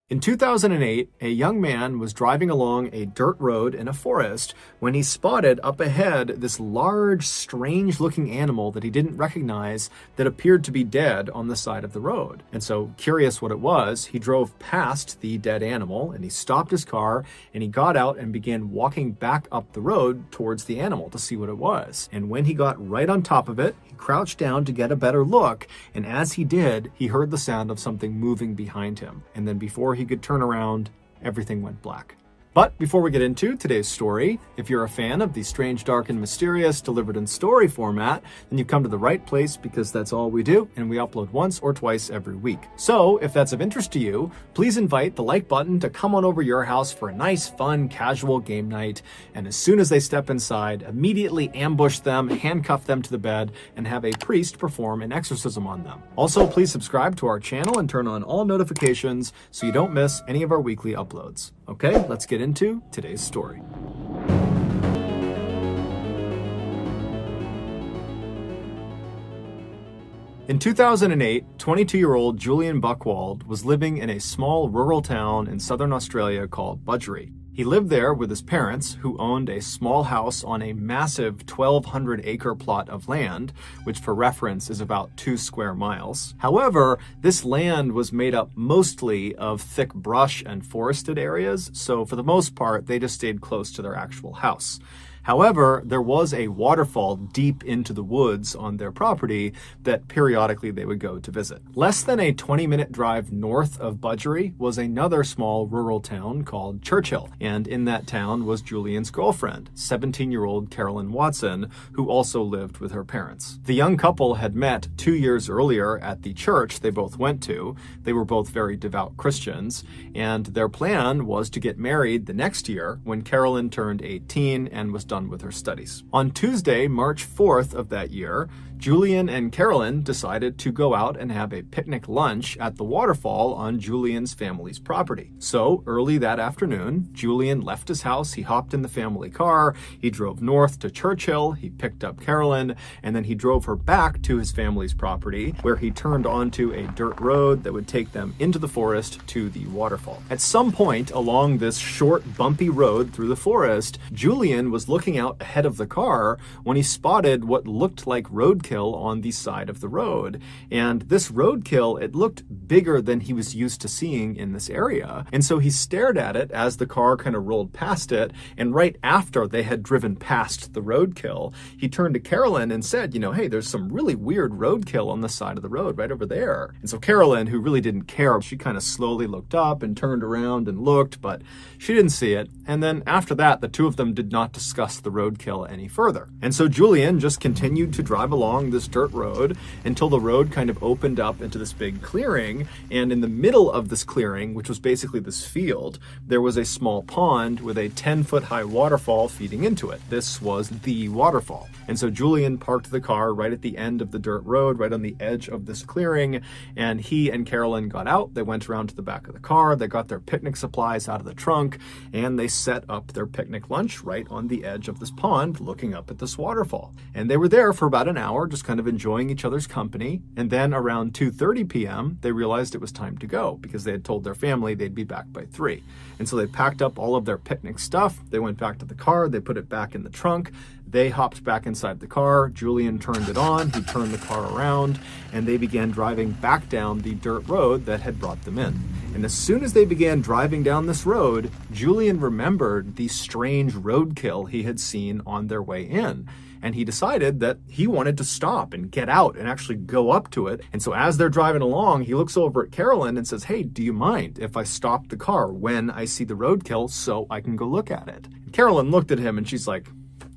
In 2008, a young man was driving along a dirt road in a forest when he spotted up ahead this large, strange-looking animal that he didn't recognize that appeared to be dead on the side of the road. And so, curious what it was, he drove past the dead animal and he stopped his car and he got out and began walking back up the road towards the animal to see what it was. And when he got right on top of it, he crouched down to get a better look, and as he did, he heard the sound of something moving behind him. And then before he could turn around, everything went black. But before we get into today's story, if you're a fan of the strange, dark, and mysterious delivered in story format, then you've come to the right place because that's all we do, and we upload once or twice every week. So if that's of interest to you, please invite the like button to come on over your house for a nice, fun, casual game night, and as soon as they step inside, immediately ambush them, handcuff them to the bed, and have a priest perform an exorcism on them. Also, please subscribe to our channel and turn on all notifications so you don't miss any of our weekly uploads. Okay, let's get into today's story. In 2008, 22-year-old Julian Buchwald was living in a small rural town in southern Australia called Budgeree. He lived there with his parents, who owned a small house on a massive 1,200-acre plot of land, which for reference is about 2 square miles. However, this land was made up mostly of thick brush and forested areas, so for the most part, they just stayed close to their actual house. However, there was a waterfall deep into the woods on their property that periodically they would go to visit. Less than a 20-minute drive north of Budgeree was another small rural town called Churchill, and in that town was Julian's girlfriend, 17-year-old Carolyn Watson, who also lived with her parents. The young couple had met 2 years earlier at the church they both went to. They were both very devout Christians, and their plan was to get married the next year when Carolyn turned 18 and was done with her studies. On Tuesday, March 4th of that year, Julian and Carolyn decided to go out and have a picnic lunch at the waterfall on Julian's family's property. So early that afternoon, Julian left his house, he hopped in the family car, he drove north to Churchill, he picked up Carolyn, and then he drove her back to his family's property, where he turned onto a dirt road that would take them into the forest to the waterfall. At some point along this short, bumpy road through the forest, Julian was looking out ahead of the car when he spotted what looked like roadkill on the side of the road. And this roadkill, it looked bigger than he was used to seeing in this area. And so he stared at it as the car kind of rolled past it. And right after they had driven past the roadkill, he turned to Carolyn and said, hey, there's some really weird roadkill on the side of the road right over there. And so Carolyn, who really didn't care, she kind of slowly looked up and turned around and looked, but she didn't see it. And then after that, the two of them did not discuss the roadkill any further. And so Julian just continued to drive along this dirt road until the road kind of opened up into this big clearing. And in the middle of this clearing, which was basically this field, there was a small pond with a 10-foot high waterfall feeding into it. This was the waterfall. And so Julian parked the car right at the end of the dirt road, right on the edge of this clearing. And he and Carolyn got out. They went around to the back of the car. They got their picnic supplies out of the trunk, and they set up their picnic lunch right on the edge of this pond, looking up at this waterfall. And they were there for about an hour, just kind of enjoying each other's company. And then around 2:30 p.m., they realized it was time to go because they had told their family they'd be back by 3. And so they packed up all of their picnic stuff. They went back to the car. They put it back in the trunk. They hopped back inside the car. Julian turned it on. He turned the car around, and they began driving back down the dirt road that had brought them in. And as soon as they began driving down this road, Julian remembered the strange roadkill he had seen on their way in. And he decided that he wanted to stop and get out and actually go up to it. And so as they're driving along, he looks over at Carolyn and says, hey, do you mind if I stop the car when I see the roadkill so I can go look at it? And Carolyn looked at him and she's like,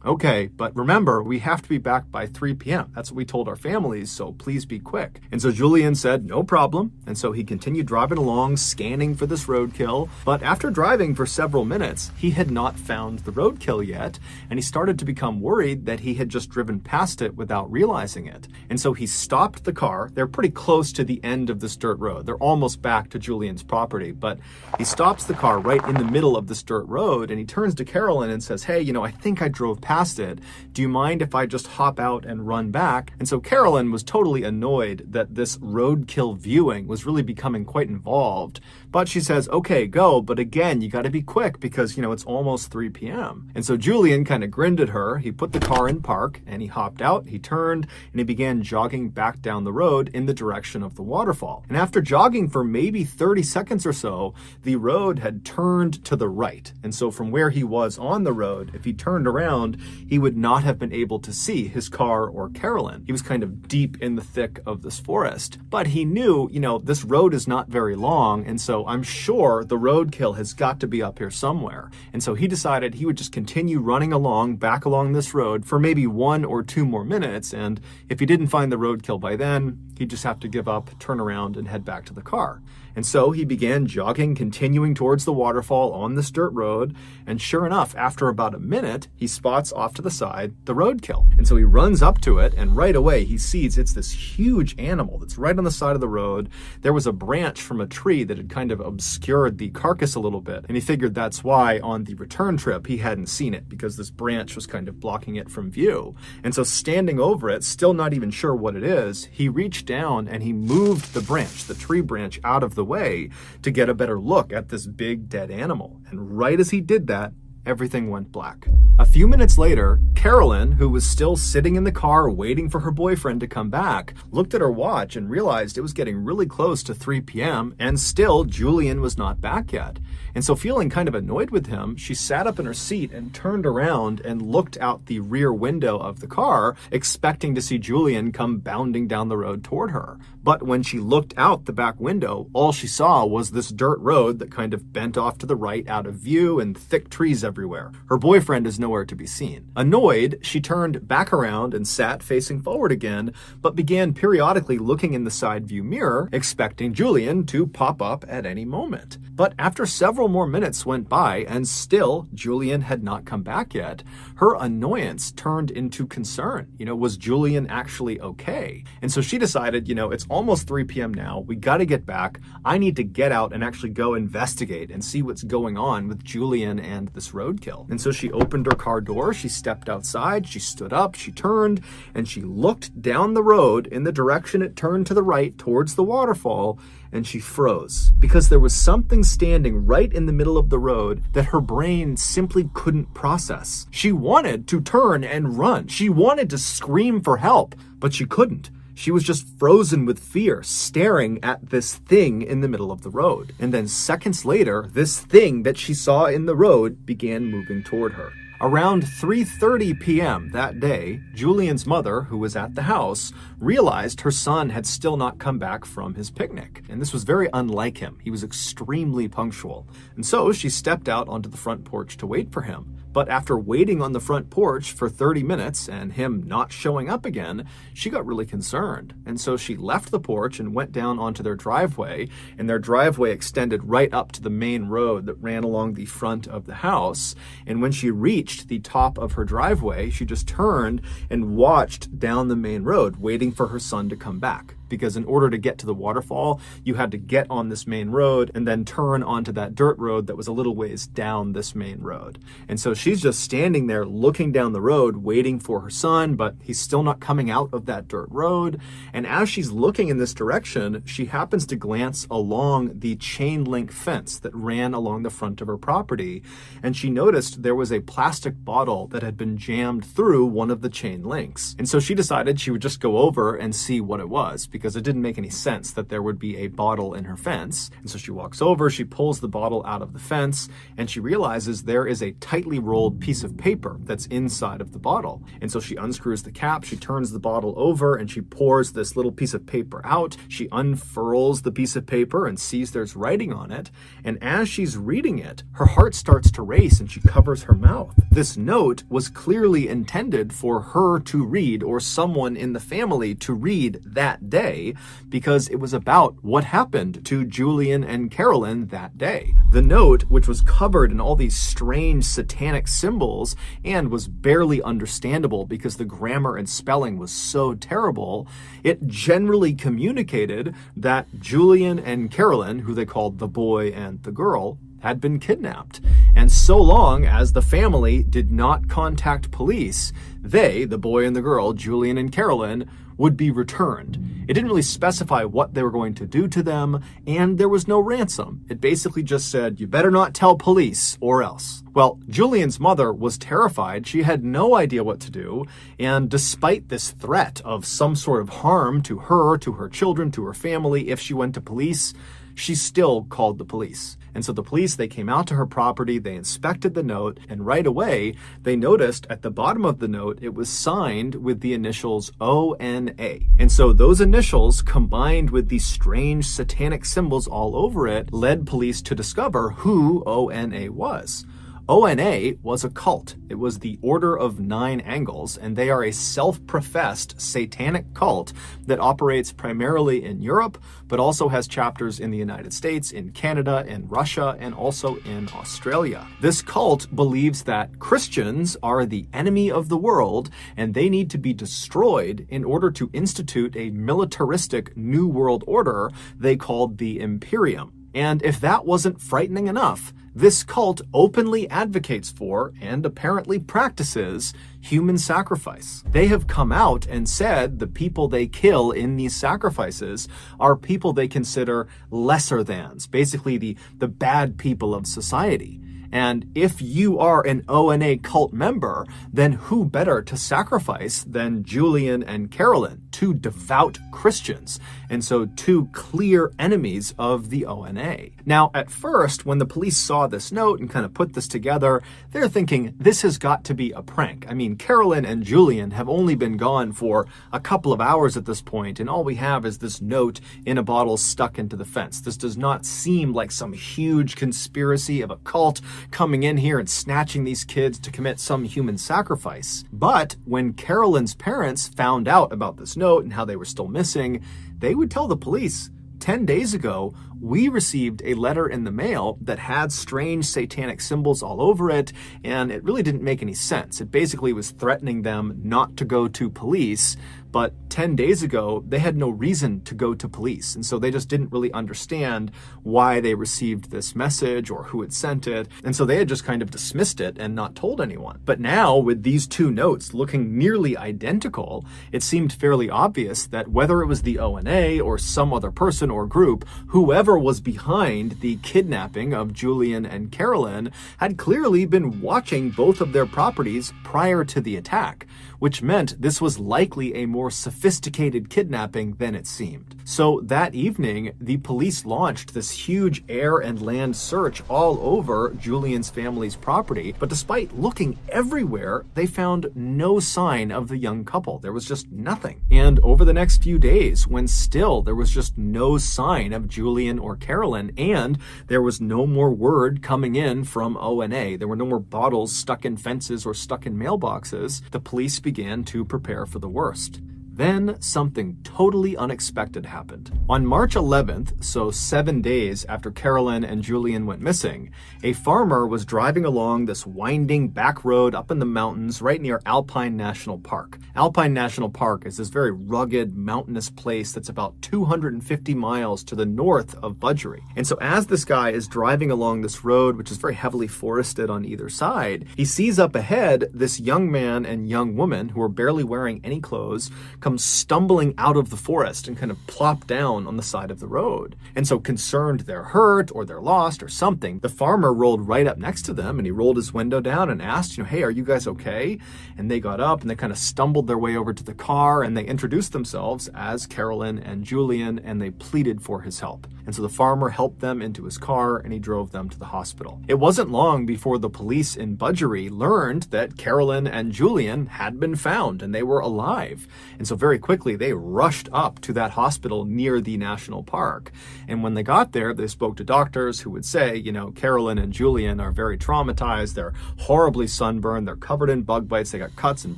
okay, but remember, we have to be back by 3 p.m. That's what we told our families, so please be quick. And so Julian said, no problem. And so he continued driving along, scanning for this roadkill. But after driving for several minutes, he had not found the roadkill yet. And he started to become worried that he had just driven past it without realizing it. And so he stopped the car. They're pretty close to the end of this dirt road. They're almost back to Julian's property. But he stops the car right in the middle of this dirt road. And he turns to Carolyn and says, hey, I think I drove past it. Do you mind if I just hop out and run back? And so Carolyn was totally annoyed that this roadkill viewing was really becoming quite involved But she says, okay, go. But again, you got to be quick because, it's almost 3 p.m. And so Julian kind of grinned at her. He put the car in park and he hopped out, he turned, and he began jogging back down the road in the direction of the waterfall. And after jogging for maybe 30 seconds or so, the road had turned to the right. And so from where he was on the road, if he turned around, he would not have been able to see his car or Carolyn. He was kind of deep in the thick of this forest. But he knew, this road is not very long, and so I'm sure the roadkill has got to be up here somewhere. And so he decided he would just continue running back along this road for maybe 1 or 2 more minutes, and if he didn't find the roadkill by then, he'd just have to give up, turn around, and head back to the car. And so he began jogging, continuing towards the waterfall on this dirt road, and sure enough, after about a minute, he spots off to the side the roadkill. And so he runs up to it, and right away he sees it's this huge animal that's right on the side of the road. There was a branch from a tree that had kind of obscured the carcass a little bit, and he figured that's why on the return trip he hadn't seen it, because this branch was kind of blocking it from view. And so standing over it, still not even sure what it is, he reached down and he moved the branch, the tree branch, out of the way to get a better look at this big dead animal. And right as he did that, everything went black. A few minutes later, Carolyn, who was still sitting in the car waiting for her boyfriend to come back, looked at her watch and realized it was getting really close to 3 p.m. and still Julian was not back yet. And so feeling kind of annoyed with him, she sat up in her seat and turned around and looked out the rear window of the car, expecting to see Julian come bounding down the road toward her. But when she looked out the back window, all she saw was this dirt road that kind of bent off to the right out of view and thick trees everywhere. Her boyfriend is nowhere to be seen. Annoyed, she turned back around and sat facing forward again, but began periodically looking in the side view mirror, expecting Julian to pop up at any moment. But after several more minutes went by and still Julian had not come back yet, her annoyance turned into concern. Was Julian actually okay? And so she decided, it's almost 3 p.m. now. We got to get back. I need to get out and actually go investigate and see what's going on with Julian and this roadkill. And so she opened her car door, she stepped outside, she stood up, she turned, and she looked down the road in the direction it turned to the right towards the waterfall, and she froze because there was something standing right in the middle of the road that her brain simply couldn't process. She wanted to turn and run. She wanted to scream for help, but she couldn't. She was just frozen with fear, staring at this thing in the middle of the road. And then seconds later, this thing that she saw in the road began moving toward her. Around 3:30 p.m. that day, Julian's mother, who was at the house, realized her son had still not come back from his picnic. And this was very unlike him. He was extremely punctual. And so she stepped out onto the front porch to wait for him. But after waiting on the front porch for 30 minutes and him not showing up again, she got really concerned. And so she left the porch and went down onto their driveway, and their driveway extended right up to the main road that ran along the front of the house. And when she reached the top of her driveway, she just turned and watched down the main road, waiting for her son to come back. Because in order to get to the waterfall, you had to get on this main road and then turn onto that dirt road that was a little ways down this main road. And so she's just standing there looking down the road, waiting for her son, but he's still not coming out of that dirt road. And as she's looking in this direction, she happens to glance along the chain link fence that ran along the front of her property. And she noticed there was a plastic bottle that had been jammed through one of the chain links. And so she decided she would just go over and see what it was, because it didn't make any sense that there would be a bottle in her fence. And so she walks over, she pulls the bottle out of the fence, and she realizes there is a tightly rolled piece of paper that's inside of the bottle. And so she unscrews the cap, she turns the bottle over, and she pours this little piece of paper out. She unfurls the piece of paper and sees there's writing on it. And as she's reading it, her heart starts to race and she covers her mouth. This note was clearly intended for her to read, or someone in the family to read that day, because it was about what happened to Julian and Carolyn that day. The note, which was covered in all these strange satanic symbols and was barely understandable because the grammar and spelling was so terrible, it generally communicated that Julian and Carolyn, who they called the boy and the girl, had been kidnapped. And so long as the family did not contact police, they, the boy and the girl, Julian and Carolyn, would be returned. It didn't really specify what they were going to do to them, and there was no ransom. It basically just said, you better not tell police or else. Well, Julian's mother was terrified. She had no idea what to do, and despite this threat of some sort of harm to her children, to her family, if she went to police, she still called the police. And so the police, they came out to her property, they inspected the note, and right away, they noticed at the bottom of the note, it was signed with the initials ONA. And so those initials, combined with these strange satanic symbols all over it, led police to discover who ONA was. ONA was a cult. It was the Order of Nine Angles, and they are a self-professed satanic cult that operates primarily in Europe, but also has chapters in the United States, in Canada, in Russia, and also in Australia. This cult believes that Christians are the enemy of the world, and they need to be destroyed in order to institute a militaristic New World Order they called the Imperium. And if that wasn't frightening enough, this cult openly advocates for, and apparently practices, human sacrifice. They have come out and said the people they kill in these sacrifices are people they consider lesser thans, basically the bad people of society. And if you are an ONA cult member, then who better to sacrifice than Julian and Carolyn, two devout Christians, and so two clear enemies of the ONA. Now, at first, when the police saw this note and kind of put this together, they're thinking, this has got to be a prank. I mean, Carolyn and Julian have only been gone for a couple of hours at this point, and all we have is this note in a bottle stuck into the fence. This does not seem like some huge conspiracy of a cult coming in here and snatching these kids to commit some human sacrifice. But when Carolyn's parents found out about this note and how they were still missing, they would tell the police, 10 days ago, we received a letter in the mail that had strange satanic symbols all over it, and it really didn't make any sense. It basically was threatening them not to go to police, but 10 days ago, they had no reason to go to police, and so they just didn't really understand why they received this message or who had sent it, and so they had just kind of dismissed it and not told anyone. But now, with these two notes looking nearly identical, it seemed fairly obvious that whether it was the ONA or some other person or group, whoever was behind the kidnapping of Julian and Carolyn had clearly been watching both of their properties prior to the attack, which meant this was likely a more sophisticated kidnapping than it seemed. So that evening, the police launched this huge air and land search all over Julian's family's property, but despite looking everywhere, they found no sign of the young couple. There was just nothing. And over the next few days, when still there was just no sign of Julian or Carolyn, and there was no more word coming in from ONA, there were no more bottles stuck in fences or stuck in mailboxes, the police began to prepare for the worst. Then something totally unexpected happened. On March 11th, so 7 days after Carolyn and Julian went missing, a farmer was driving along this winding back road up in the mountains right near Alpine National Park. Alpine National Park is this very rugged, mountainous place that's about 250 miles to the north of Budgery. And so as this guy is driving along this road, which is very heavily forested on either side, he sees up ahead this young man and young woman who are barely wearing any clothes, come stumbling out of the forest and kind of plop down on the side of the road. And so concerned they're hurt or they're lost or something, the farmer rolled right up next to them and he rolled his window down and asked, hey, are you guys okay? And they got up and they kind of stumbled their way over to the car and they introduced themselves as Carolyn and Julian and they pleaded for his help. And so the farmer helped them into his car and he drove them to the hospital. It wasn't long before the police in Budgery learned that Carolyn and Julian had been found and they were alive. And so very quickly, they rushed up to that hospital near the national park. And when they got there, they spoke to doctors who would say, Carolyn and Julian are very traumatized. They're horribly sunburned. They're covered in bug bites. They got cuts and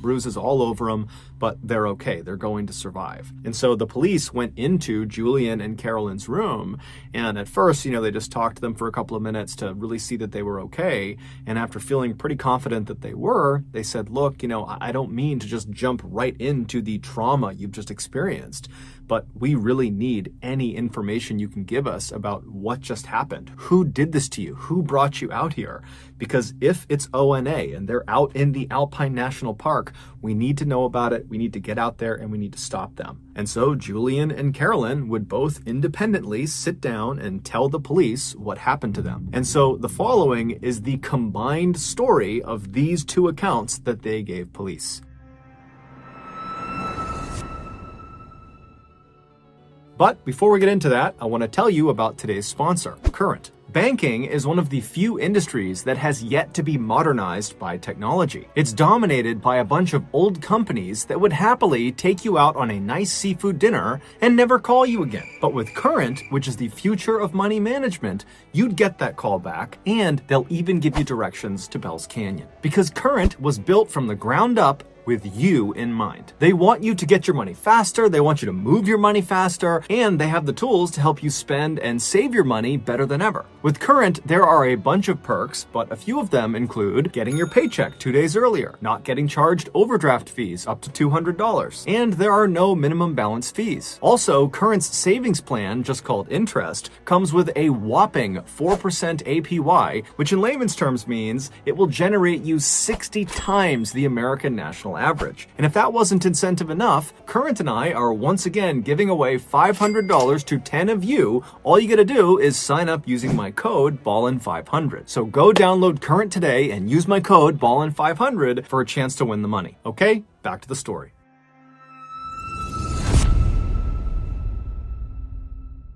bruises all over them, but they're okay. They're going to survive. And so the police went into Julian and Carolyn's room. And at first, they just talked to them for a couple of minutes to really see that they were okay. And after feeling pretty confident that they were, they said, look, I don't mean to just jump right into the trauma trauma you've just experienced. But we really need any information you can give us about what just happened. Who did this to you? Who brought you out here? Because if it's ONA and they're out in the Alpine National Park, we need to know about it. We need to get out there and we need to stop them. And so Julian and Carolyn would both independently sit down and tell the police what happened to them. And so the following is the combined story of these two accounts that they gave police. But before we get into that, I want to tell you about today's sponsor, Current. Banking is one of the few industries that has yet to be modernized by technology. It's dominated by a bunch of old companies that would happily take you out on a nice seafood dinner and never call you again. But with Current, which is the future of money management, you'd get that call back, and they'll even give you directions to Bell's Canyon. Because Current was built from the ground up with you in mind. They want you to get your money faster, they want you to move your money faster, and they have the tools to help you spend and save your money better than ever. With Current, there are a bunch of perks, but a few of them include getting your paycheck 2 days earlier, not getting charged overdraft fees up to $200, and there are no minimum balance fees. Also, Current's savings plan, just called Interest, comes with a whopping 4% APY, which in layman's terms means it will generate you 60 times the American national average. And if that wasn't incentive enough, Current and I are once again giving away $500 to 10 of you. All you gotta do is sign up using my code BALLIN500. So go download Current today and use my code BALLIN500 for a chance to win the money. Okay, back to the story.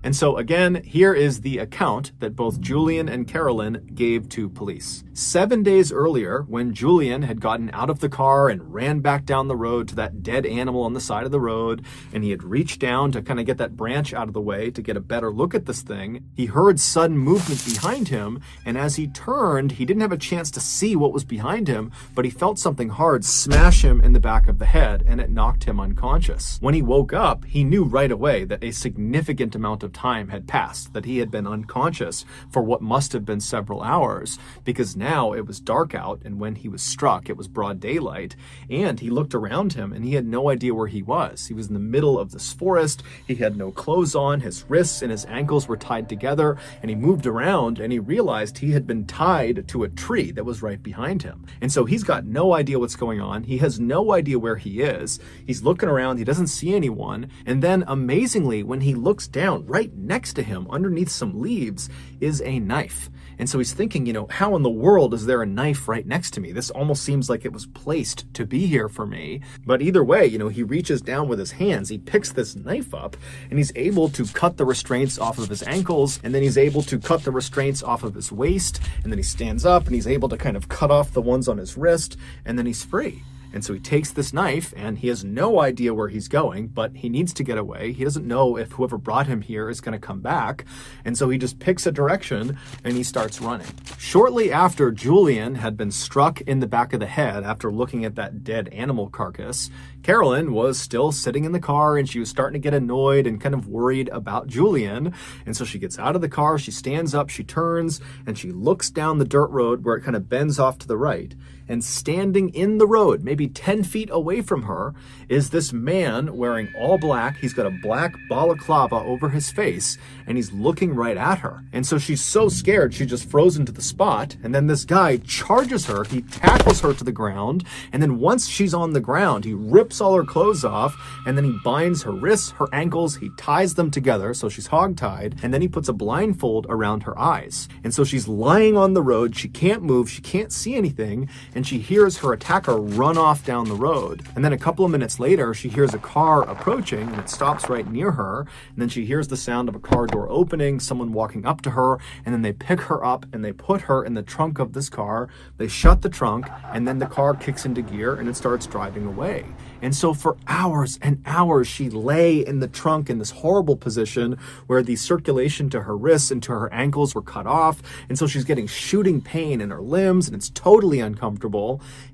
And so again, here is the account that both Julian and Carolyn gave to police. 7 days earlier, when Julian had gotten out of the car and ran back down the road to that dead animal on the side of the road, and he had reached down to kind of get that branch out of the way to get a better look at this thing, he heard sudden movement behind him, and as he turned, he didn't have a chance to see what was behind him, but he felt something hard smash him in the back of the head, and it knocked him unconscious. When he woke up, he knew right away that a significant amount of time had passed, that he had been unconscious for what must have been several hours, because now it was dark out, and when he was struck, it was broad daylight, and he looked around him and he had no idea where he was. He was in the middle of this forest, he had no clothes on, his wrists and his ankles were tied together, and he moved around and he realized he had been tied to a tree that was right behind him. And so he's got no idea what's going on, he has no idea where he is, he's looking around, he doesn't see anyone, and then amazingly, when he looks down, right next to him, underneath some leaves, is a knife. And so he's thinking, how in the world is there a knife right next to me? This almost seems like it was placed to be here for me. But either way, he reaches down with his hands, he picks this knife up, and he's able to cut the restraints off of his ankles, and then he's able to cut the restraints off of his waist, and then he stands up and he's able to kind of cut off the ones on his wrist, and then he's free. And so he takes this knife and he has no idea where he's going, but he needs to get away. He doesn't know if whoever brought him here is going to come back. And so he just picks a direction and he starts running. Shortly after Julian had been struck in the back of the head after looking at that dead animal carcass, Carolyn was still sitting in the car and she was starting to get annoyed and kind of worried about Julian. And so she gets out of the car, she stands up, she turns, and she looks down the dirt road where it kind of bends off to the right. And standing in the road, maybe 10 feet away from her, is this man wearing all black. He's got a black balaclava over his face, and he's looking right at her. And so she's so scared, she just frozen to the spot. And then this guy charges her, he tackles her to the ground, and then once she's on the ground, he rips all her clothes off, and then he binds her wrists, her ankles, he ties them together, so she's hogtied, and then he puts a blindfold around her eyes. And so she's lying on the road, she can't move, she can't see anything, and she hears her attacker run off down the road. And then a couple of minutes later, she hears a car approaching and it stops right near her. And then she hears the sound of a car door opening, someone walking up to her, and then they pick her up and they put her in the trunk of this car. They shut the trunk, and then the car kicks into gear and it starts driving away. And so for hours and hours, she lay in the trunk in this horrible position where the circulation to her wrists and to her ankles were cut off. And so she's getting shooting pain in her limbs, and it's totally uncomfortable.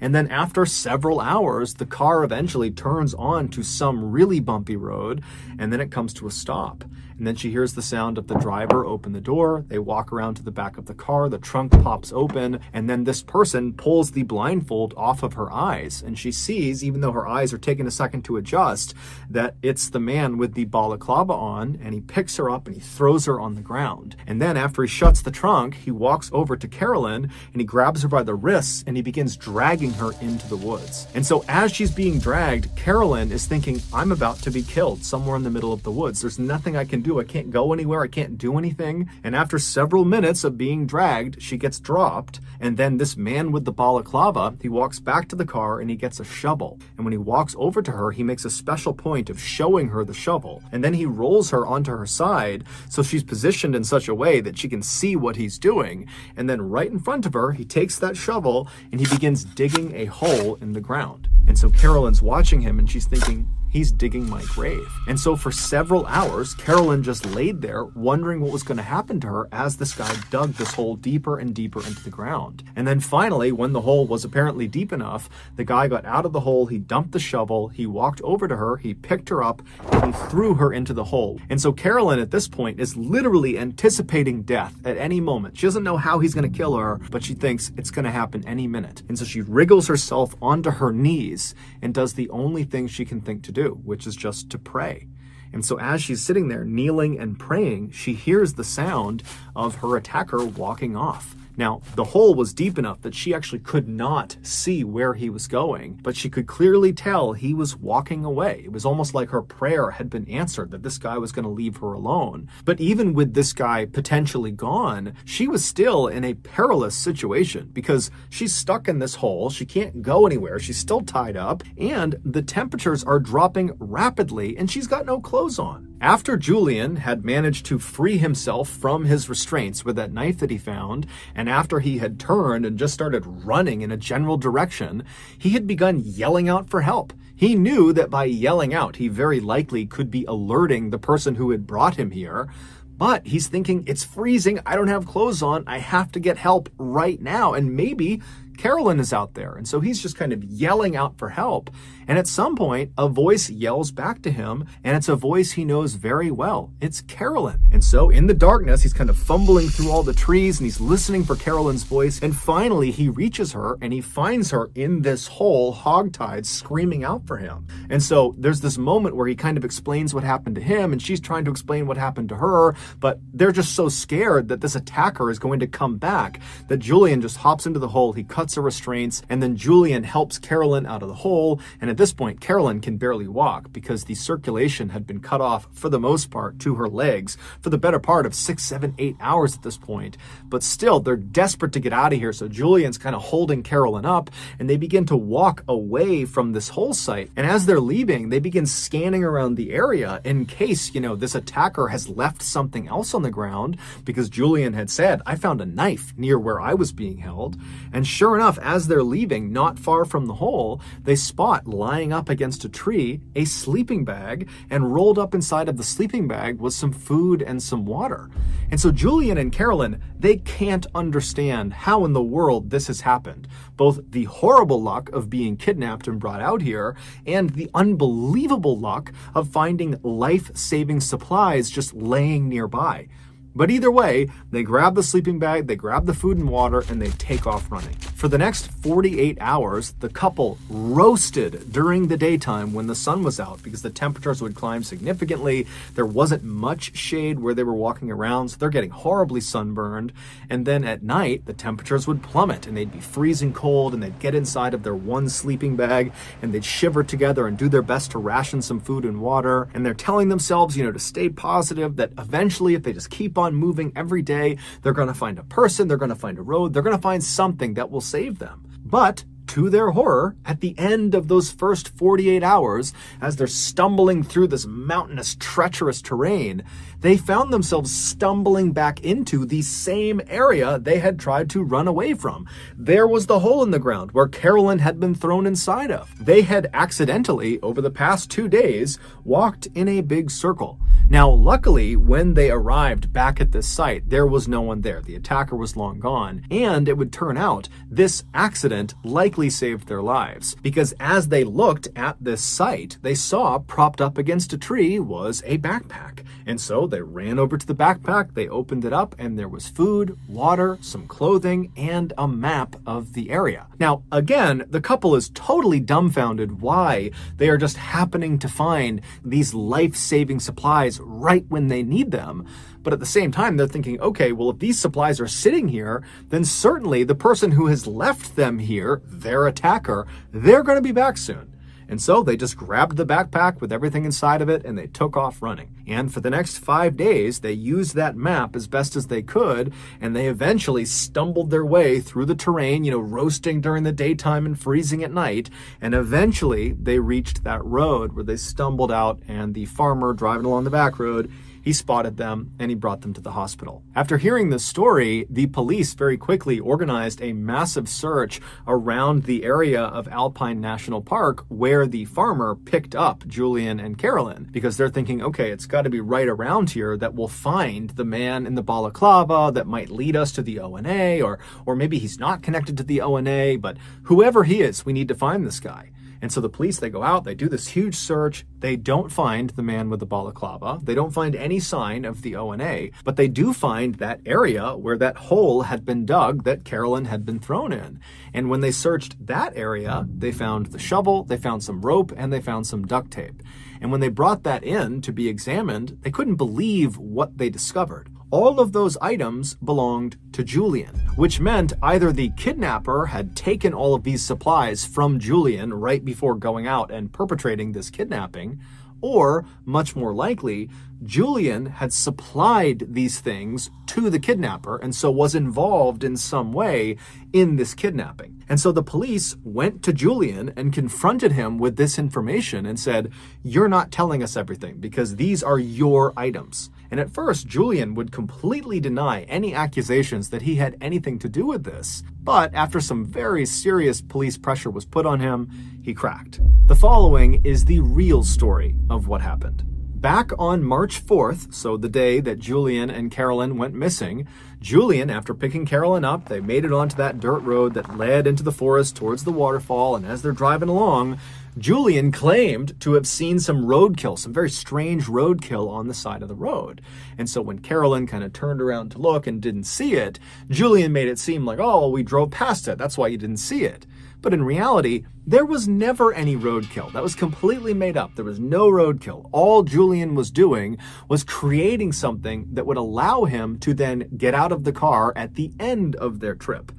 And then after several hours, the car eventually turns on to some really bumpy road, and then it comes to a stop. And then she hears the sound of the driver open the door. They walk around to the back of the car. The trunk pops open. And then this person pulls the blindfold off of her eyes. And she sees, even though her eyes are taking a second to adjust, that it's the man with the balaclava on. And he picks her up and he throws her on the ground. And then after he shuts the trunk, he walks over to Carolyn and he grabs her by the wrists and he begins dragging her into the woods. And so as she's being dragged, Carolyn is thinking, I'm about to be killed somewhere in the middle of the woods. There's nothing I can do. I can't go anywhere. I can't do anything. And after several minutes of being dragged, she gets dropped. And then this man with the balaclava, he walks back to the car and he gets a shovel. And when he walks over to her, he makes a special point of showing her the shovel. And then he rolls her onto her side so she's positioned in such a way that she can see what he's doing. And then right in front of her, he takes that shovel and he begins digging a hole in the ground. And so Carolyn's watching him and she's thinking, he's digging my grave. And so for several hours, Carolyn just laid there wondering what was going to happen to her as this guy dug this hole deeper and deeper into the ground. And then finally, when the hole was apparently deep enough, the guy got out of the hole, he dumped the shovel, he walked over to her, he picked her up, and he threw her into the hole. And so Carolyn at this point is literally anticipating death at any moment. She doesn't know how he's going to kill her, but she thinks it's going to happen any minute. And so she wriggles herself onto her knees and does the only thing she can think to do, which is just to pray. And so as she's sitting there kneeling and praying, she hears the sound of her attacker walking off. Now, the hole was deep enough that she actually could not see where he was going, but she could clearly tell he was walking away. It was almost like her prayer had been answered, that this guy was going to leave her alone. But even with this guy potentially gone, she was still in a perilous situation because she's stuck in this hole. She can't go anywhere. She's still tied up, and the temperatures are dropping rapidly, and she's got no clothes on. After Julian had managed to free himself from his restraints with that knife that he found, and after he had turned and just started running in a general direction, he had begun yelling out for help. He knew that by yelling out, he very likely could be alerting the person who had brought him here. But he's thinking, it's freezing, I don't have clothes on, I have to get help right now. And maybe Carolyn is out there. And so he's just kind of yelling out for help. And at some point, a voice yells back to him, and it's a voice he knows very well. It's Carolyn. And so in the darkness, he's kind of fumbling through all the trees and he's listening for Carolyn's voice. And finally, he reaches her and he finds her in this hole, hogtied, screaming out for him. And so there's this moment where he kind of explains what happened to him, and she's trying to explain what happened to her, but they're just so scared that this attacker is going to come back that Julian just hops into the hole, he cuts her restraints, and then Julian helps Carolyn out of the hole. And at this point, Carolyn can barely walk because the circulation had been cut off for the most part to her legs for the better part of 6, 7, 8 hours at this point. But still, they're desperate to get out of here. So Julian's kind of holding Carolyn up, and they begin to walk away from this hole site. And as they're leaving, they begin scanning around the area in case, this attacker has left something else on the ground, because Julian had said, I found a knife near where I was being held. And sure enough, as they're leaving, not far from the hole, they spot lying up against a tree a sleeping bag, and rolled up inside of the sleeping bag was some food and some water. And so Julian and Carolyn, they can't understand how in the world this has happened. Both the horrible luck of being kidnapped and brought out here, and the unbelievable luck of finding life-saving supplies just laying nearby. But either way, they grab the sleeping bag, they grab the food and water, and they take off running. For the next 48 hours, the couple roasted during the daytime when the sun was out because the temperatures would climb significantly. There wasn't much shade where they were walking around, so they're getting horribly sunburned. And then at night, the temperatures would plummet and they'd be freezing cold, and they'd get inside of their one sleeping bag and they'd shiver together and do their best to ration some food and water. And they're telling themselves, to stay positive, that eventually if they just keep on moving every day, they're going to find a person, they're going to find a road, they're going to find something that will save them. But to their horror, at the end of those first 48 hours, as they're stumbling through this mountainous, treacherous terrain, they found themselves stumbling back into the same area they had tried to run away from. There was the hole in the ground where Carolyn had been thrown inside of. They had accidentally, over the past 2 days, walked in a big circle. Now, luckily, when they arrived back at this site, there was no one there. The attacker was long gone, and it would turn out this accident likely quickly saved their lives, because as they looked at this site, they saw propped up against a tree was a backpack. And so they ran over to the backpack, they opened it up, and there was food, water, some clothing, and a map of the area. Now, again, the couple is totally dumbfounded why they are just happening to find these life-saving supplies right when they need them. But at the same time, they're thinking, okay, well, if these supplies are sitting here, then certainly the person who has left them here, their attacker, they're going to be back soon. And so they just grabbed the backpack with everything inside of it and they took off running. And for the next 5 days, they used that map as best as they could, and they eventually stumbled their way through the terrain, roasting during the daytime and freezing at night. And eventually they reached that road where they stumbled out, and the farmer driving along the back road, he spotted them and he brought them to the hospital. After hearing this story, the police very quickly organized a massive search around the area of Alpine National Park where the farmer picked up Julian and Carolyn, because they're thinking, okay, it's got to be right around here that we'll find the man in the balaclava that might lead us to the ONA, or maybe he's not connected to the ONA, but whoever he is, we need to find this guy. And so the police, they go out, they do this huge search. They don't find the man with the balaclava. They don't find any sign of the ONA, but they do find that area where that hole had been dug that Carolyn had been thrown in. And when they searched that area, they found the shovel, they found some rope, and they found some duct tape. And when they brought that in to be examined, they couldn't believe what they discovered. All of those items belonged to Julian, which meant either the kidnapper had taken all of these supplies from Julian right before going out and perpetrating this kidnapping, or, much more likely, Julian had supplied these things to the kidnapper and so was involved in some way in this kidnapping. And so the police went to Julian and confronted him with this information and said, "You're not telling us everything because these are your items." And at first, Julian would completely deny any accusations that he had anything to do with this. But after some very serious police pressure was put on him, he cracked. The following is the real story of what happened. Back on March 4th, so the day that Julian and Carolyn went missing, Julian, after picking Carolyn up, they made it onto that dirt road that led into the forest towards the waterfall, and as they're driving along, Julian claimed to have seen some roadkill, some very strange roadkill on the side of the road. And so when Carolyn kind of turned around to look and didn't see it, Julian made it seem like, oh, we drove past it, that's why you didn't see it. But in reality, there was never any roadkill. That was completely made up. There was no roadkill. All Julian was doing was creating something that would allow him to then get out of the car at the end of their trip.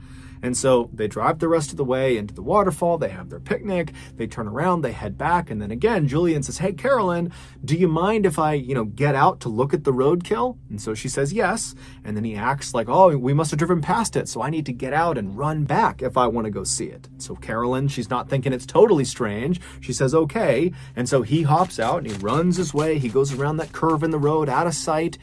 And so they drive the rest of the way into the waterfall, they have their picnic, they turn around, they head back, and then again, Julian says, "Hey, Carolyn, do you mind if I, get out to look at the roadkill?" And so she says yes, and then he acts like, "Oh, we must have driven past it, so I need to get out and run back if I want to go see it." So Carolyn, she's not thinking it's totally strange. She says, "Okay," and so he hops out and he runs his way, he goes around that curve in the road, out of sight.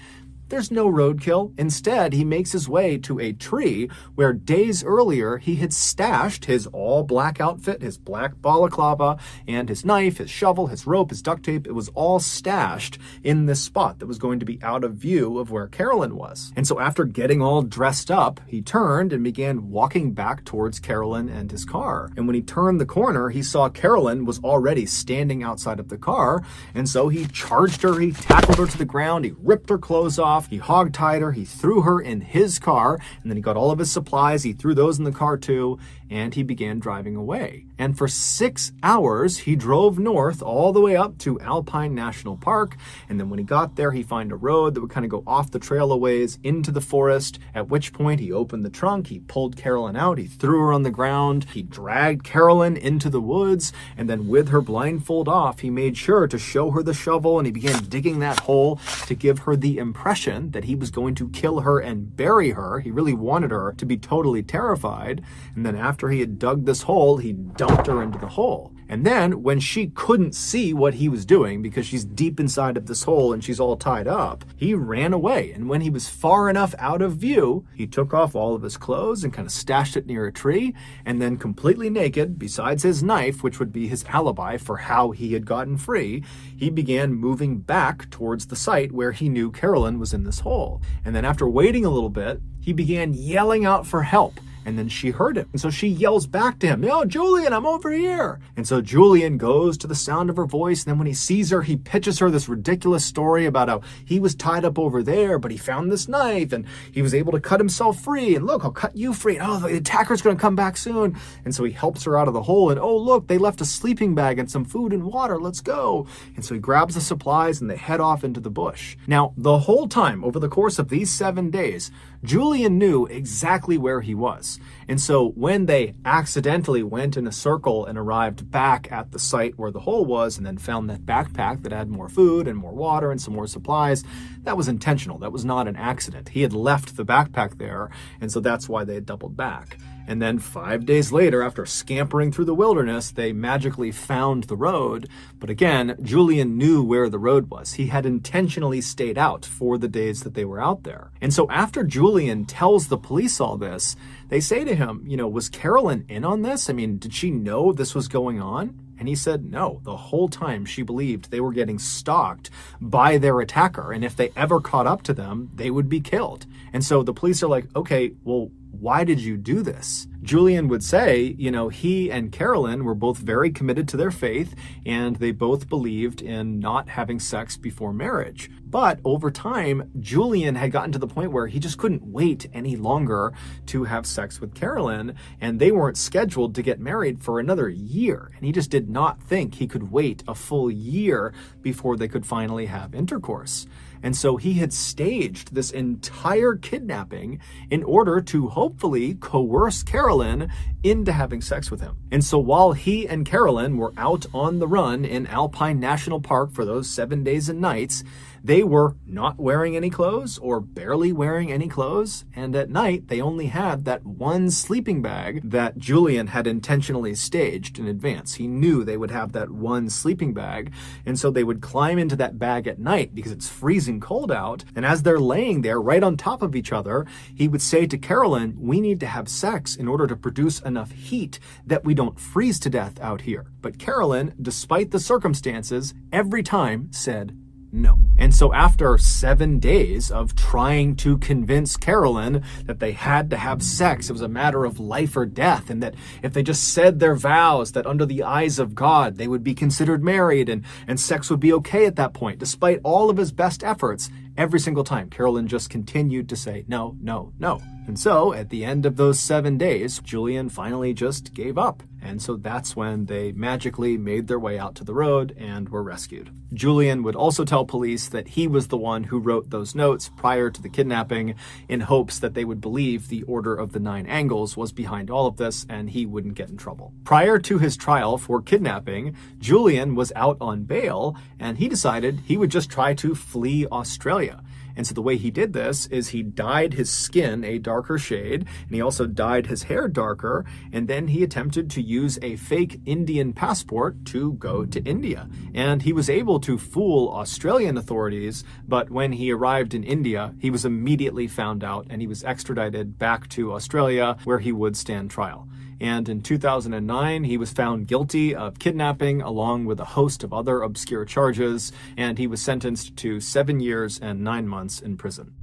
There's no roadkill. Instead, he makes his way to a tree where days earlier he had stashed his all-black outfit, his black balaclava, and his knife, his shovel, his rope, his duct tape. It was all stashed in this spot that was going to be out of view of where Carolyn was. And so after getting all dressed up, he turned and began walking back towards Carolyn and his car. And when he turned the corner, he saw Carolyn was already standing outside of the car. And so he charged her, he tackled her to the ground, he ripped her clothes off, he hog-tied her, he threw her in his car, and then he got all of his supplies, he threw those in the car too, and he began driving away. And for 6 hours, he drove north all the way up to Alpine National Park, and then when he got there, he found a road that would kind of go off the trail a ways into the forest, at which point he opened the trunk, he pulled Carolyn out, he threw her on the ground, he dragged Carolyn into the woods, and then with her blindfold off, he made sure to show her the shovel, and he began digging that hole to give her the impression that he was going to kill her and bury her. He really wanted her to be totally terrified. And then after he had dug this hole, he dumped her into the hole. And then when she couldn't see what he was doing because she's deep inside of this hole and she's all tied up, he ran away. And when he was far enough out of view, he took off all of his clothes and kind of stashed it near a tree. And then completely naked, besides his knife, which would be his alibi for how he had gotten free, he began moving back towards the site where he knew Carolyn was in this hole. And then after waiting a little bit, he began yelling out for help. and then she heard it. And so she yells back to him, "Yo, Julian, I'm over here." And so Julian goes to the sound of her voice, and then when he sees her, he pitches her this ridiculous story about how he was tied up over there, but he found this knife, and he was able to cut himself free, and look, I'll cut you free, and oh, the attacker's gonna come back soon. And so he helps her out of the hole, and oh, look, they left a sleeping bag and some food and water, let's go. And so he grabs the supplies, and they head off into the bush. Now, the whole time, over the course of these 7 days, Julian knew exactly where he was. And so when they accidentally went in a circle and arrived back at the site where the hole was and then found that backpack that had more food and more water and some more supplies, that was intentional. That was not an accident. He had left the backpack there, and so that's why they had doubled back. And then 5 days later, after scampering through the wilderness, they magically found the road. But again, Julian knew where the road was. He had intentionally stayed out for the days that they were out there. And so after Julian tells the police all this, they say to him, was Carolyn in on this? I mean, did she know this was going on? And he said no. The whole time she believed they were getting stalked by their attacker. And if they ever caught up to them, they would be killed. And so the police are like, okay, well, why did you do this? Julian would say, he and Carolyn were both very committed to their faith, and they both believed in not having sex before marriage. But over time, Julian had gotten to the point where he just couldn't wait any longer to have sex with Carolyn, and they weren't scheduled to get married for another year. And he just did not think he could wait a full year before they could finally have intercourse. And so he had staged this entire kidnapping in order to hopefully coerce Carolyn into having sex with him. And so while he and Carolyn were out on the run in Alpine National Park for those 7 days and nights, they were not wearing any clothes or barely wearing any clothes. And at night, they only had that one sleeping bag that Julian had intentionally staged in advance. He knew they would have that one sleeping bag. And so they would climb into that bag at night because it's freezing cold out. And as they're laying there right on top of each other, he would say to Carolyn, "We need to have sex in order to produce enough heat that we don't freeze to death out here." But Carolyn, despite the circumstances, every time said no. And so after 7 days of trying to convince Carolyn that they had to have sex, it was a matter of life or death, and that if they just said their vows, that under the eyes of God, they would be considered married and sex would be okay at that point, despite all of his best efforts, every single time, Carolyn just continued to say no, no, no. And so at the end of those 7 days, Julian finally just gave up. And so that's when they magically made their way out to the road and were rescued. Julian would also tell police that he was the one who wrote those notes prior to the kidnapping in hopes that they would believe the Order of the Nine Angles was behind all of this and he wouldn't get in trouble. Prior to his trial for kidnapping, Julian was out on bail and he decided he would just try to flee Australia. And so the way he did this is he dyed his skin a darker shade, and he also dyed his hair darker, and then he attempted to use a fake Indian passport to go to India. And he was able to fool Australian authorities, but when he arrived in India, he was immediately found out and he was extradited back to Australia where he would stand trial. And in 2009, he was found guilty of kidnapping along with a host of other obscure charges, and he was sentenced to 7 years and 9 months in prison.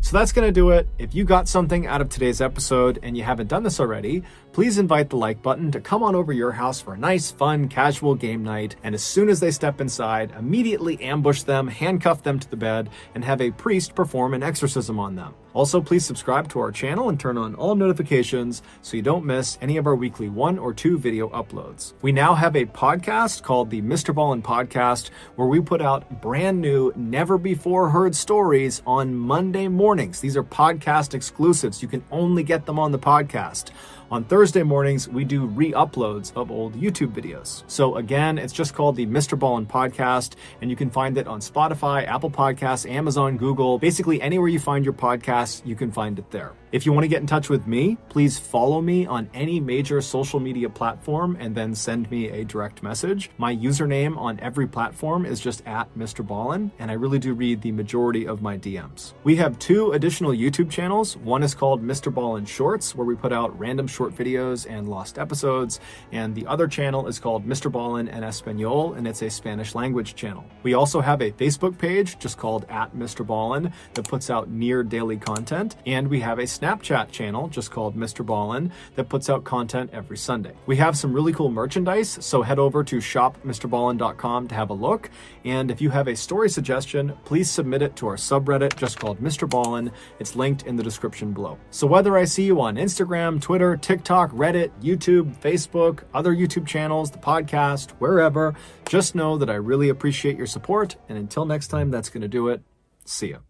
So that's going to do it. If you got something out of today's episode and you haven't done this already, please invite the like button to come on over your house for a nice, fun, casual game night. And as soon as they step inside, immediately ambush them, handcuff them to the bed, and have a priest perform an exorcism on them. Also, please subscribe to our channel and turn on all notifications so you don't miss any of our weekly 1 or 2 video uploads. We now have a podcast called the Mr. Ballin Podcast, where we put out brand new, never before heard stories on Monday mornings. These are podcast exclusives. You can only get them on the podcast. On Thursday mornings, we do re-uploads of old YouTube videos. So again, it's just called the Mr. Ballin Podcast, and you can find it on Spotify, Apple Podcasts, Amazon, Google. Basically, anywhere you find your podcasts, you can find it there. If you want to get in touch with me, please follow me on any major social media platform and then send me a direct message. My username on every platform is just @MrBallin, and I really do read the majority of my DMs. We have 2 additional YouTube channels. One is called Mr. Ballin Shorts, where we put out random short videos and lost episodes. And the other channel is called Mr. Ballin en Español, and it's a Spanish language channel. We also have a Facebook page just called @Mr. Ballin that puts out near daily content. And we have a Snapchat channel just called Mr. Ballin that puts out content every Sunday. We have some really cool merchandise, so head over to shopmrballin.com to have a look. And if you have a story suggestion, please submit it to our subreddit just called Mr. Ballin. It's linked in the description below. So whether I see you on Instagram, Twitter, TikTok, Reddit, YouTube, Facebook, other YouTube channels, the podcast, wherever, just know that I really appreciate your support. And until next time, that's going to do it. See ya.